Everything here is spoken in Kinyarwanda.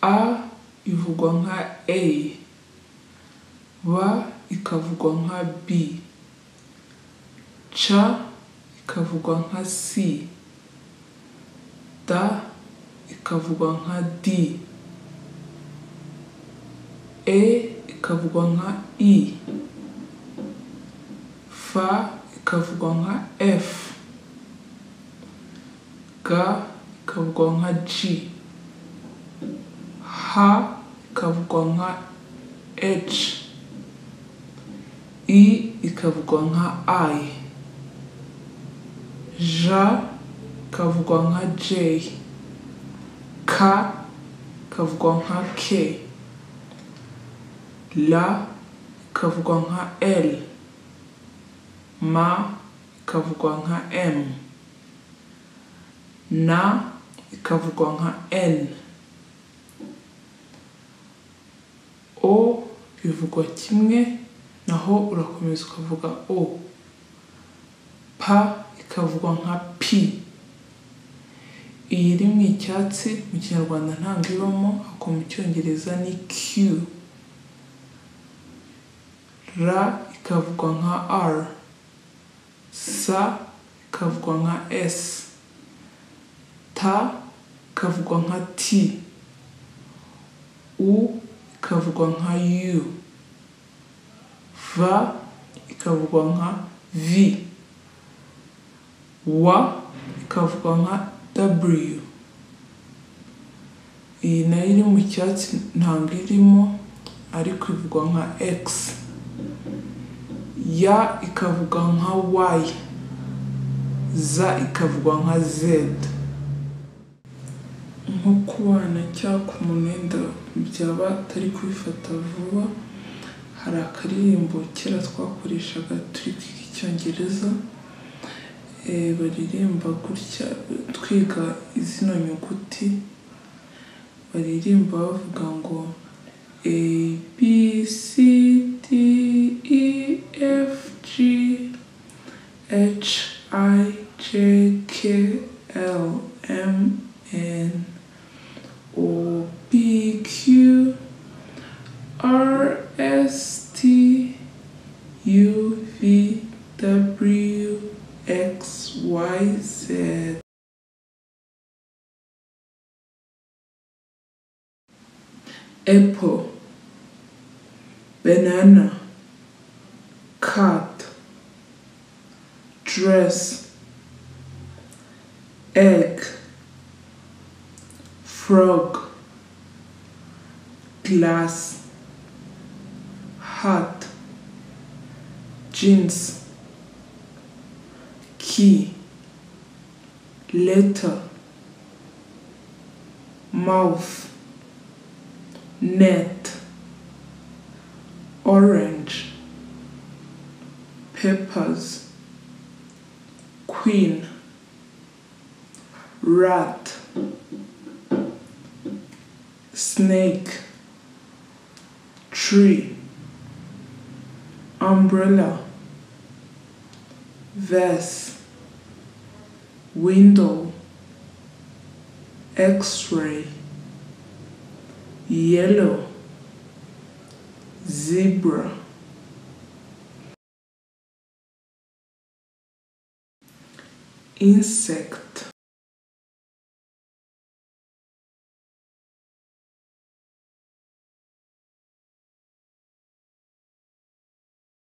A ivugwa nka A, B ikavugwa nka B, C ikavugwa nka C, D ikavugwa nka D, E ikavugwa nka E, F ikavugwa nka F, G ikavugwa nka G, H ikavugwa nka H, I ikavugwa nka I, J ikavugwa nka J, K ikavugwa nka K, L ikavugwa nka L, M ikavugwa nka M, N ikavugwa nka N, O bivugwa kimwe naho urakomeza ukavuga O, P ikavugwa nka P, iyi iri mu icyatsi mu Kinyarwanda ntabwo ibamo, ariko mu Cyongereza ni Q, R ikavugwa nka R, S ikavugwa nka S, T ikavugwa nka T, U ikavugwa nka U, V ikavugwa nka V, W ikavugwa nka W, iyi nayo iri mu cyatsi ntabwo irimo ariko ivugwa nka X, Y ikavugwa nka Y, Z ikavugwa nka Z. Nko ku bana cyangwa ku muntu byaba atari kubifata vuba, hari akaririmbo kera twakoreshaga turi kwiga Icyongereza, baririmba gutya twiga izino nyuguti, baririmba bavuga ngo A, B, C, D, E, F, G, H, I, J, K, L, M, N, O, P, Q, R, S, T, U, V, W, X, Y, Z. Apple, banana, cat, dress, egg, frog, glass, hat, jeans, key, letter, mouth, net, orange, peppers, queen, rat, snake, tree, umbrella, vase, window, x-ray, yellow, zebra. Insect,